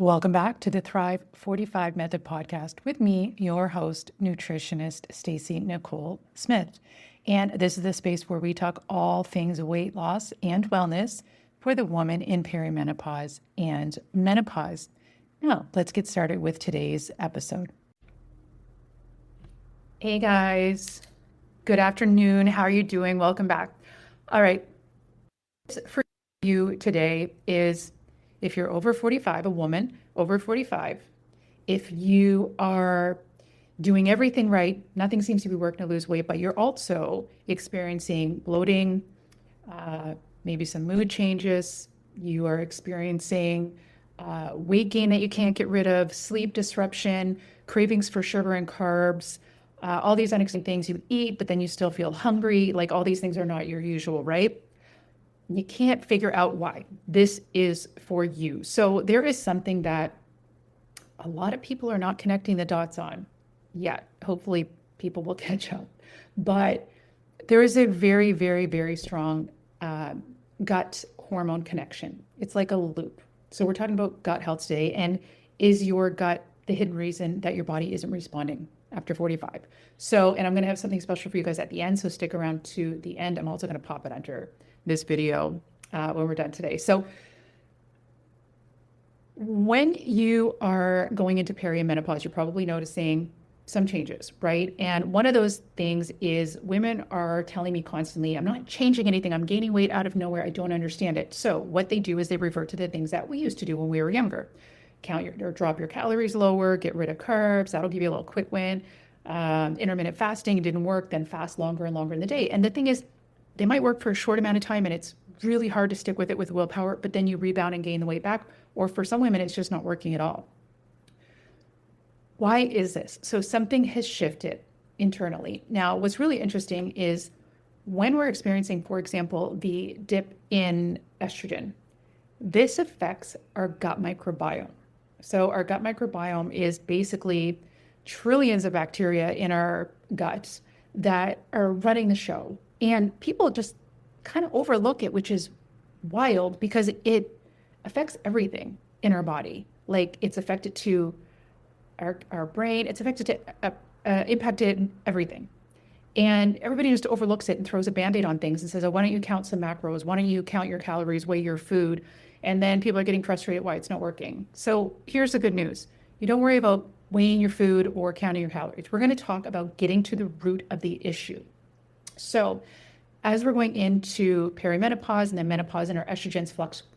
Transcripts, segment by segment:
Welcome back to the Thrive 45 Method podcast with me, your host, nutritionist Stacey Nicole Smith. And this is the space where we talk all things weight loss and wellness for the woman in perimenopause and menopause. Now, let's get started with today's episode. Hey guys, good afternoon. How are you doing? Welcome back. All right. For you today is if you're over 45, a woman over 45, if you are doing everything right, nothing seems to be working to lose weight, but you're also experiencing bloating, maybe some mood changes, you are experiencing weight gain that you can't get rid of, sleep disruption, cravings for sugar and carbs, all these unexpected things you eat, but then you still feel hungry, like all these things are not your usual, right? You can't figure out why. This is for you. So there is something that a lot of people are not connecting the dots on yet. Hopefully people will catch up. But there is a very, very, very strong gut hormone connection. It's like a loop. So we're talking about gut health today. And is your gut the hidden reason that your body isn't responding after 45? So, and I'm going to have something special for you guys at the end. So stick around to the end. I'm also going to pop it under this video when we're done today. So when you are going into perimenopause, you're probably noticing some changes, right? And one of those things is women are telling me constantly, I'm not changing anything. I'm gaining weight out of nowhere. I don't understand it. So what they do is they revert to the things that we used to do when we were younger. Or drop your calories lower, get rid of carbs. That'll give you a little quick win. Intermittent fasting didn't work, then fast longer and longer in the day. And the thing is, they might work for a short amount of time and it's really hard to stick with it with willpower, but then you rebound and gain the weight back. Or for some women, it's just not working at all. Why is this? So something has shifted internally. Now, what's really interesting is when we're experiencing, for example, the dip in estrogen, this affects our gut microbiome. So our gut microbiome is basically trillions of bacteria in our guts that are running the show. And people just kind of overlook it, which is wild because it affects everything in our body. Like it's affected to our brain, it's affected to impacted everything. And everybody just overlooks it and throws a Band-Aid on things and says, oh, why don't you count some macros? Why don't you count your calories, weigh your food? And then people are getting frustrated why it's not working. So here's the good news. You don't worry about weighing your food or counting your calories. We're going to talk about getting to the root of the issue. So as we're going into perimenopause and then menopause and our estrogens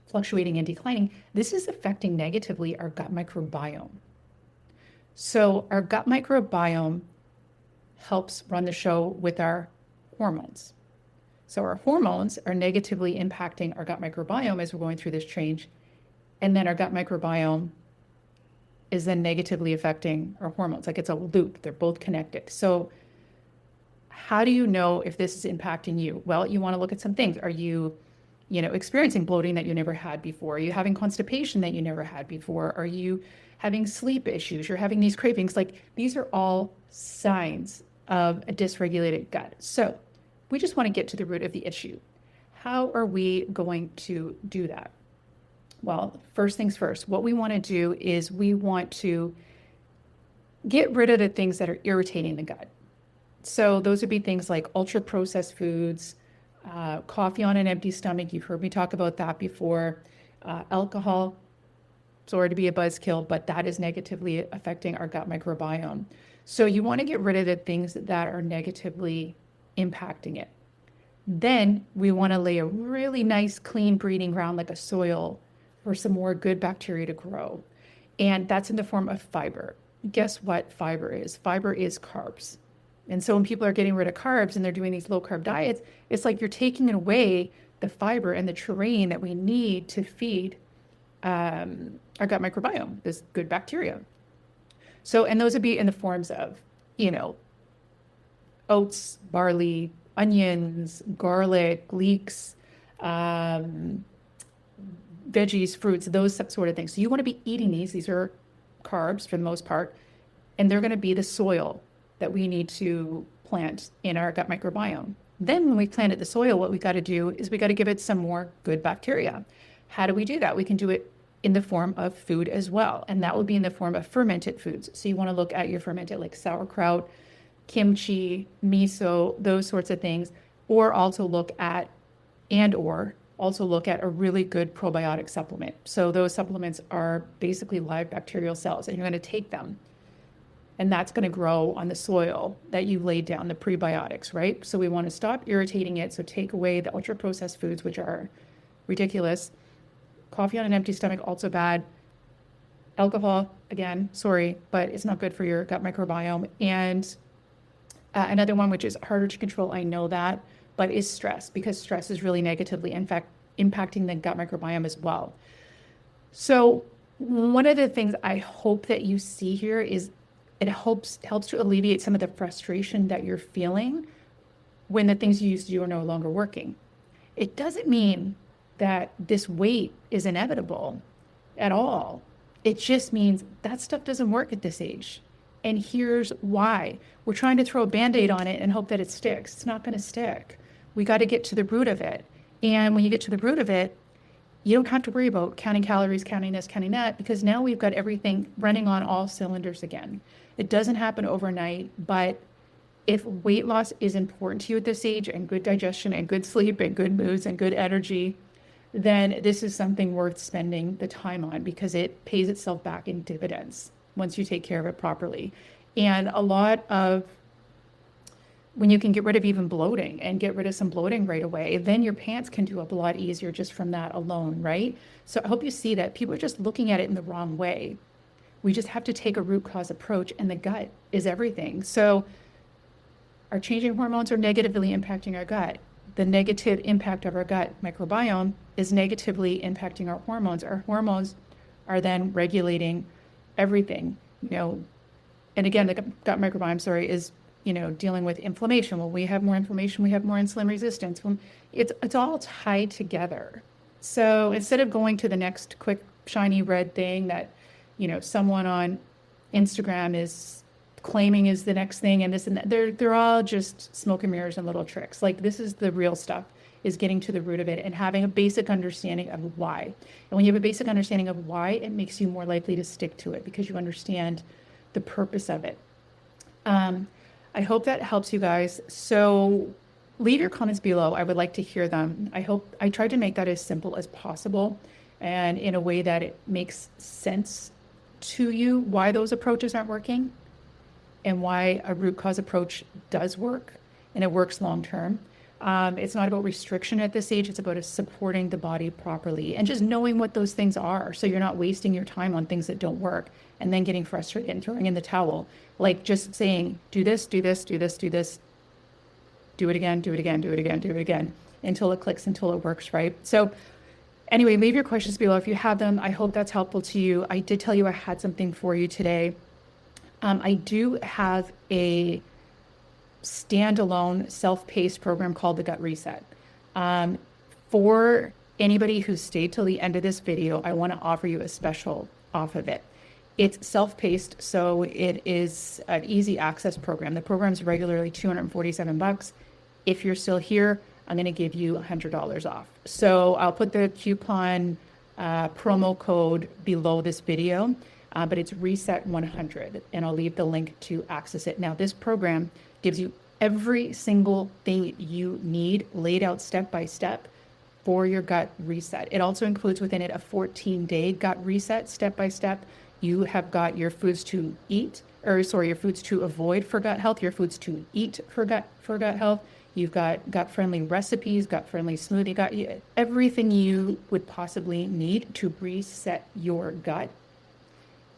fluctuating and declining, this is affecting negatively our gut microbiome. So our gut microbiome helps run the show with our hormones. So our hormones are negatively impacting our gut microbiome as we're going through this change. And then our gut microbiome is then negatively affecting our hormones. Like it's a loop, they're both connected. So how do you know if this is impacting you? Well, you want to look at some things. Are you, experiencing bloating that you never had before? Are you having constipation that you never had before? Are you having sleep issues? You're having these cravings. Like these are all signs of a dysregulated gut. So we just want to get to the root of the issue. How are we going to do that? Well, first things first, what we want to do is we want to get rid of the things that are irritating the gut. So those would be things like ultra processed foods, coffee on an empty stomach. You've heard me talk about that before. Alcohol, sorry to be a buzzkill, but that is negatively affecting our gut microbiome. So you want to get rid of the things that are negatively impacting it. Then we want to lay a really nice, clean breeding ground like a soil for some more good bacteria to grow. And that's in the form of fiber. Guess what fiber is? Fiber is carbs. And so when people are getting rid of carbs and they're doing these low carb diets, it's like you're taking away the fiber and the terrain that we need to feed our gut microbiome, this good bacteria. So, and those would be in the forms of, oats, barley, onions, garlic, leeks, veggies, fruits, those sort of things. So you want to be eating these. These are carbs for the most part, and they're going to be the soil that we need to plant in our gut microbiome. Then when we planted the soil, what we got to do is we got to give it some more good bacteria. How do we do that? We can do it in the form of food as well. And that will be in the form of fermented foods. So you want to look at your fermented, like sauerkraut, kimchi, miso, those sorts of things, or also look at, a really good probiotic supplement. So those supplements are basically live bacterial cells, and you're going to take them. And that's going to grow on the soil that you've laid down, the prebiotics, right? So we want to stop irritating it. So take away the ultra processed foods, which are ridiculous. Coffee on an empty stomach, also bad. Alcohol, again, sorry, but it's not good for your gut microbiome. And another one, which is harder to control, I know that, but is stress, because stress is really negatively, in fact, impacting the gut microbiome as well. So one of the things I hope that you see here is it helps to alleviate some of the frustration that you're feeling when the things you used to do are no longer working. It doesn't mean that this weight is inevitable at all. It just means that stuff doesn't work at this age. And here's why. We're trying to throw a Band-Aid on it and hope that it sticks. It's not going to stick. We got to get to the root of it. And when you get to the root of it, you don't have to worry about counting calories, counting this, counting that, because now we've got everything running on all cylinders again. It doesn't happen overnight, but if weight loss is important to you at this age, and good digestion and good sleep and good moods and good energy, then this is something worth spending the time on, because it pays itself back in dividends once you take care of it properly. And a lot of, when you can get rid of even bloating and get rid of some bloating right away, then your pants can do up a lot easier just from that alone, right? So I hope you see that people are just looking at it in the wrong way. We just have to take a root cause approach, and the gut is everything. So our changing hormones are negatively impacting our gut. The negative impact of our gut microbiome is negatively impacting our hormones. Our hormones are then regulating everything, and again, the gut microbiome, is, dealing with inflammation. Well, we have more inflammation, we have more insulin resistance. Well, it's all tied together. So instead of going to the next quick, shiny red thing that, someone on Instagram is claiming is the next thing, and this and that, they're all just smoke and mirrors and little tricks. Like, this is the real stuff, is getting to the root of it and having a basic understanding of why. And when you have a basic understanding of why, it makes you more likely to stick to it, because you understand the purpose of it. I hope that helps you guys. So leave your comments below. I would like to hear them. I tried to make that as simple as possible, and in a way that it makes sense to you why those approaches aren't working, and why a root cause approach does work, and it works long term. It's not about restriction at this age. It's about supporting the body properly and just knowing what those things are, so you're not wasting your time on things that don't work and then getting frustrated and throwing in the towel. Like, just saying, do this, do this, do this, do this, do it again, do it again, do it again, do it again, until it clicks, until it works, right? So anyway, leave your questions below if you have them. I hope that's helpful to you. I did tell you I had something for you today. I do have a standalone self-paced program called the Gut Reset. For anybody who stayed till the end of this video, I want to offer you a special off of it. It's self-paced, so it is an easy access program. The program is regularly $247. If you're still here, I'm going to give you $100 off. So I'll put the coupon promo code below this video, but it's Reset 100, and I'll leave the link to access it. Now, this program gives you every single thing you need laid out step by step for your gut reset. It also includes within it a 14-day gut reset step by step. You have got your foods to eat, your foods to avoid for gut health, your foods to eat for gut health. You've got gut-friendly recipes, gut-friendly smoothie, everything you would possibly need to reset your gut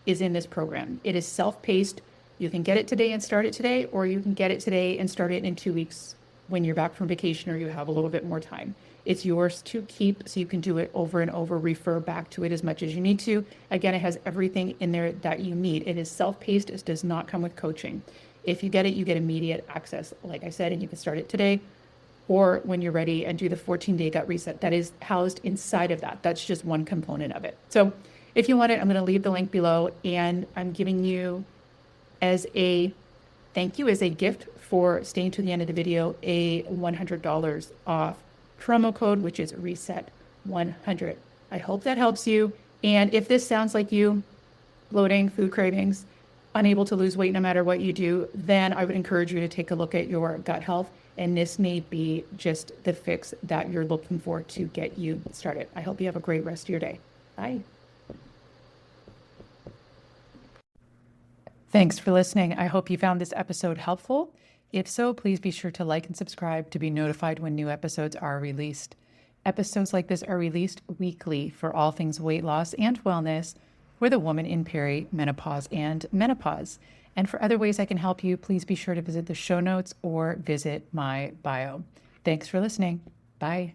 is in this program. It is self-paced. You can get it today and start it today, or you can get it today and start it in 2 weeks when you're back from vacation or you have a little bit more time. It's yours to keep, so you can do it over and over, refer back to it as much as you need to. Again, it has everything in there that you need. It is self-paced. It does not come with coaching. If you get it, you get immediate access, like I said, and you can start it today or when you're ready and do the 14-day gut reset that is housed inside of that. That's just one component of it. So if you want it, I'm going to leave the link below, and I'm giving you, as a thank you, as a gift for staying to the end of the video, a $100 off promo code, which is Reset 100. I hope that helps you. And if this sounds like you, bloating, food cravings, unable to lose weight no matter what you do, then I would encourage you to take a look at your gut health. And this may be just the fix that you're looking for to get you started. I hope you have a great rest of your day. Bye. Thanks for listening. I hope you found this episode helpful. If so, please be sure to like and subscribe to be notified when new episodes are released. Episodes like this are released weekly for all things weight loss and wellness for the woman in perimenopause and menopause. And for other ways I can help you, please be sure to visit the show notes or visit my bio. Thanks for listening. Bye.